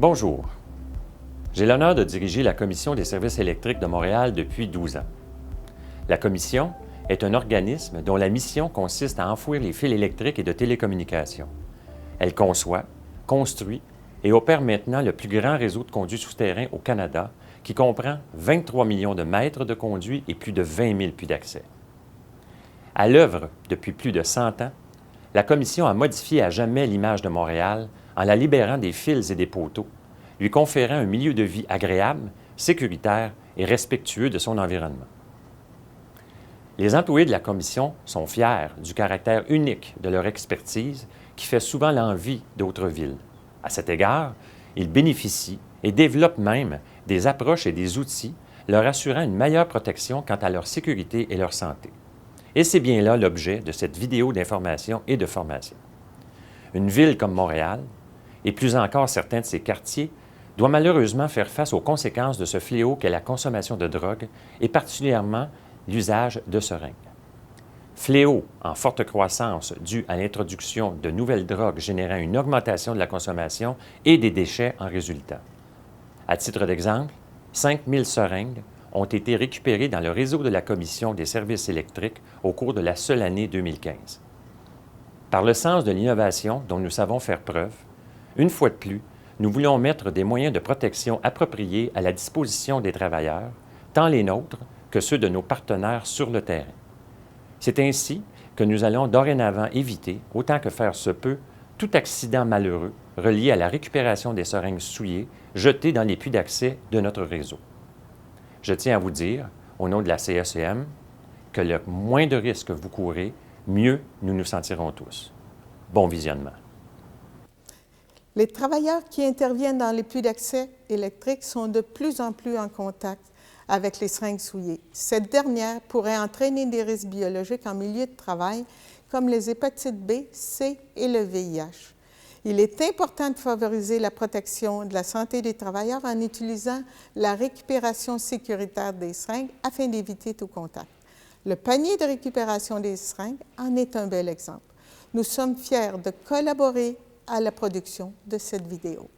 Bonjour. J'ai l'honneur de diriger la Commission des services électriques de Montréal depuis 12 ans. La Commission est un organisme dont la mission consiste à enfouir les fils électriques et de télécommunications. Elle conçoit, construit et opère maintenant le plus grand réseau de conduits souterrains au Canada, qui comprend 23 millions de mètres de conduits et plus de 20 000 puits d'accès. À l'œuvre depuis plus de 100 ans, la Commission a modifié à jamais l'image de Montréal en la libérant des fils et des poteaux, lui conférant un milieu de vie agréable, sécuritaire et respectueux de son environnement. Les employés de la Commission sont fiers du caractère unique de leur expertise qui fait souvent l'envie d'autres villes. À cet égard, ils bénéficient et développent même des approches et des outils leur assurant une meilleure protection quant à leur sécurité et leur santé. Et c'est bien là l'objet de cette vidéo d'information et de formation. Une ville comme Montréal, et plus encore certains de ses quartiers, doit malheureusement faire face aux conséquences de ce fléau qu'est la consommation de drogue et particulièrement l'usage de seringues. Fléau en forte croissance dû à l'introduction de nouvelles drogues générant une augmentation de la consommation et des déchets en résultat. À titre d'exemple, 5 000 seringues ont été récupérées dans le réseau de la Commission des services électriques au cours de la seule année 2015. Par le sens de l'innovation dont nous savons faire preuve, une fois de plus, nous voulons mettre des moyens de protection appropriés à la disposition des travailleurs, tant les nôtres que ceux de nos partenaires sur le terrain. C'est ainsi que nous allons dorénavant éviter, autant que faire se peut, tout accident malheureux relié à la récupération des seringues souillées jetées dans les puits d'accès de notre réseau. Je tiens à vous dire, au nom de la CECM, que le moins de risques vous courez, mieux nous nous sentirons tous. Bon visionnement. Les travailleurs qui interviennent dans les puits d'accès électriques sont de plus en plus en contact avec les seringues souillées. Cette dernière pourrait entraîner des risques biologiques en milieu de travail, comme les hépatites B, C et le VIH. Il est important de favoriser la protection de la santé des travailleurs en utilisant la récupération sécuritaire des seringues afin d'éviter tout contact. Le panier de récupération des seringues en est un bel exemple. Nous sommes fiers de collaborer à la production de cette vidéo.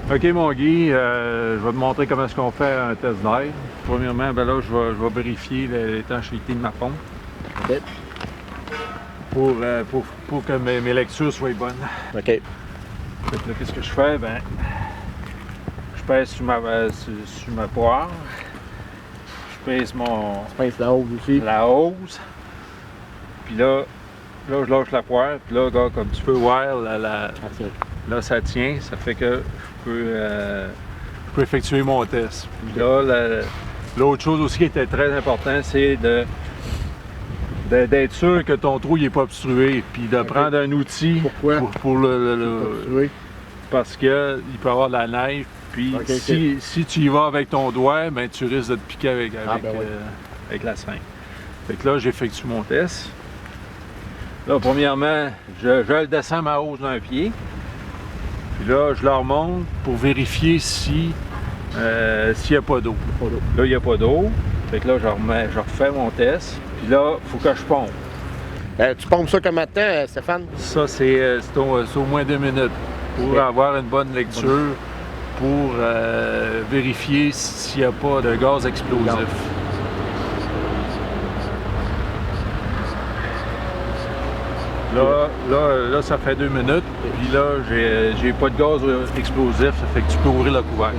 OK, mon Guy, je vais te montrer comment est-ce qu'on fait un test d'air. Premièrement, ben là, je vais vérifier l'étanchéité de ma pompe. OK. Pour que mes lectures soient bonnes. OK. Fait que là, qu'est-ce que je fais? Ben, je pèse sur ma poire. Je pèse Tu pinces la hausse aussi. la hausse. Puis là, je lâche la poire. Puis là, regarde, comme tu peux voir, là, ça tient. Ça fait que je peux effectuer mon test. Puis là, l'autre chose aussi qui était très important, c'est d'être sûr que ton trou n'est pas obstrué, puis de prendre un outil. Pourquoi? pour Oui. parce qu'il peut y avoir de la neige, puis si tu y vas avec ton doigt, ben, tu risques de te piquer avec la seringue. Fait que là, j'effectue mon test. Là, premièrement, je le descends ma hausse d'un pied, puis là, je la remonte pour vérifier s'il n'y a pas d'eau. Là, il n'y a pas d'eau, fait que là, je refais mon test. Puis là, il faut que je pompe. Tu pompes ça comme temps, Stéphane? Ça, c'est au moins 2 minutes pour avoir une bonne lecture, pour vérifier s'il n'y a pas de gaz explosif. Là, ça fait 2 minutes. Puis là, j'ai pas de gaz explosif, ça fait que tu peux ouvrir le couvercle.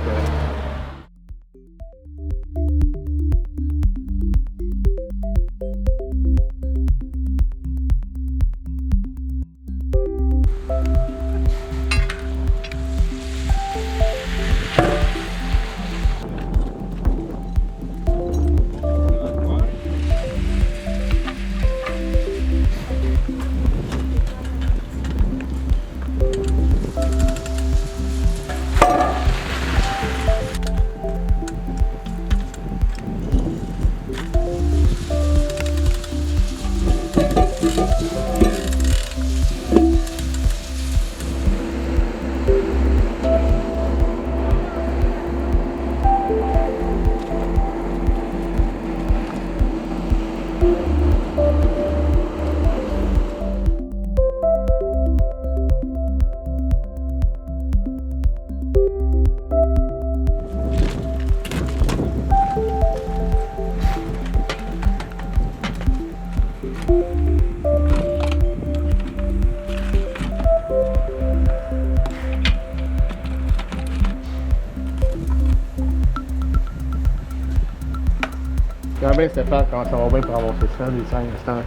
Quand bien Stéphane, quand ça va bien pour avoir fait ça, les 5 instants.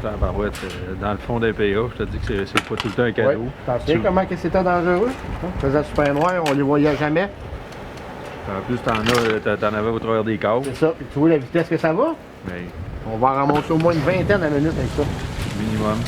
Tabarouette, dans le fond des PA, je te dis que c'est pas tout le temps un cadeau. Oui. T'en souviens comment que c'était dangereux? Ça faisait super noir, on les voyait jamais. En plus, t'en avais au travers des câbles. C'est ça. Puis tu vois la vitesse que ça va? Mais On va en remonter au moins une vingtaine de minutes avec ça. minimum.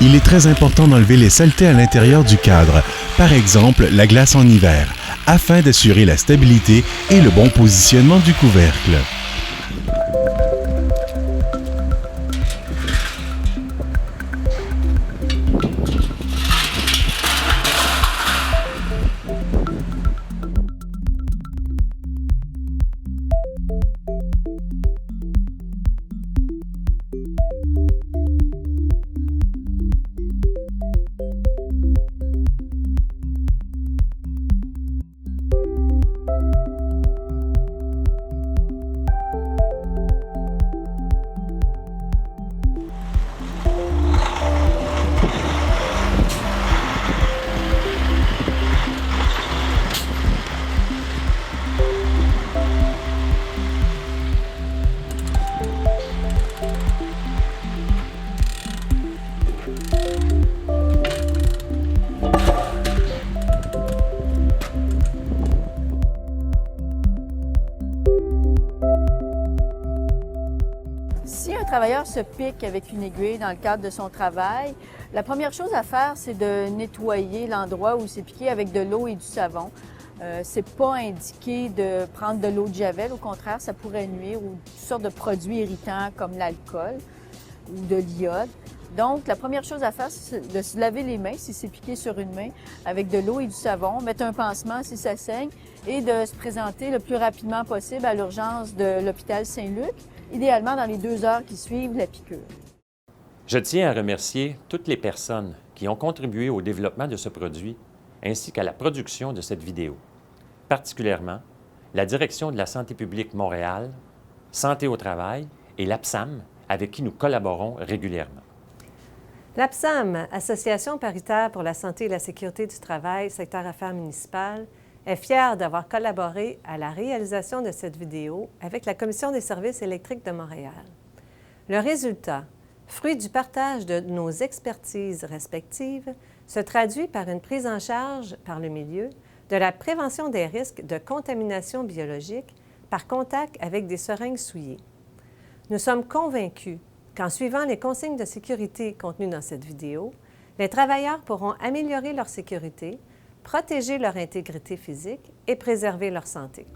Il est très important d'enlever les saletés à l'intérieur du cadre, par exemple la glace en hiver, afin d'assurer la stabilité et le bon positionnement du couvercle. Si un travailleur se pique avec une aiguille dans le cadre de son travail, la première chose à faire, c'est de nettoyer l'endroit où il s'est piqué avec de l'eau et du savon. C'est pas indiqué de prendre de l'eau de javel, au contraire, ça pourrait nuire ou toutes sortes de produits irritants comme l'alcool ou de l'iode. Donc, la première chose à faire, c'est de se laver les mains si c'est piqué sur une main avec de l'eau et du savon, mettre un pansement si ça saigne et de se présenter le plus rapidement possible à l'urgence de l'hôpital Saint-Luc, idéalement dans les 2 heures qui suivent la piqûre. Je tiens à remercier toutes les personnes qui ont contribué au développement de ce produit ainsi qu'à la production de cette vidéo, particulièrement la Direction de la santé publique Montréal, Santé au travail et l'APSAM, avec qui nous collaborons régulièrement. L'APSAM, Association paritaire pour la santé et la sécurité du travail, secteur affaires municipales, est fière d'avoir collaboré à la réalisation de cette vidéo avec la Commission des services électriques de Montréal. Le résultat, fruit du partage de nos expertises respectives, se traduit par une prise en charge par le milieu de la prévention des risques de contamination biologique par contact avec des seringues souillées. Nous sommes convaincus qu'en suivant les consignes de sécurité contenues dans cette vidéo, les travailleurs pourront améliorer leur sécurité, protéger leur intégrité physique et préserver leur santé.